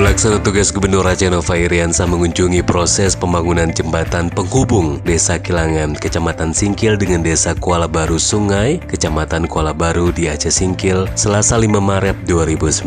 Pelaksana tugas Gubernur Aceh Nova Iriansyah mengunjungi proses pembangunan jembatan penghubung Desa Kilangan, Kecamatan Singkil dengan Desa Kuala Baru Sungai, Kecamatan Kuala Baru di Aceh Singkil, Selasa 5 Maret 2019.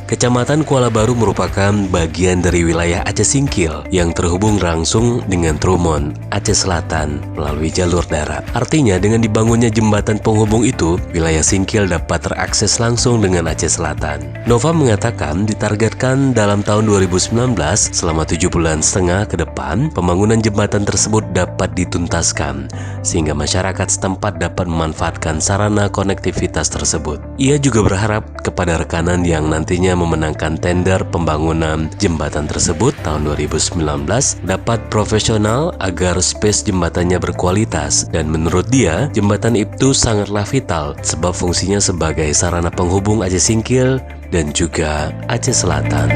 Kecamatan Kuala Baru merupakan bagian dari wilayah Aceh Singkil yang terhubung langsung dengan Trumon, Aceh Selatan melalui jalur darat. Artinya dengan dibangunnya jembatan penghubung itu, wilayah Singkil dapat terakses langsung dengan Aceh Selatan. Nova mengatakan ditargetkan dalam tahun 2019 selama 7,5 bulan ke depan, pembangunan jembatan tersebut dapat dituntaskan sehingga masyarakat setempat dapat memanfaatkan sarana konektivitas tersebut. Ia juga berharap kepada rekanan yang nantinya memenangkan tender pembangunan jembatan tersebut tahun 2019 dapat profesional agar space jembatannya berkualitas, dan menurut dia jembatan itu sangatlah vital sebab fungsinya sebagai sarana penghubung Aceh Singkil dan juga Aceh Selatan.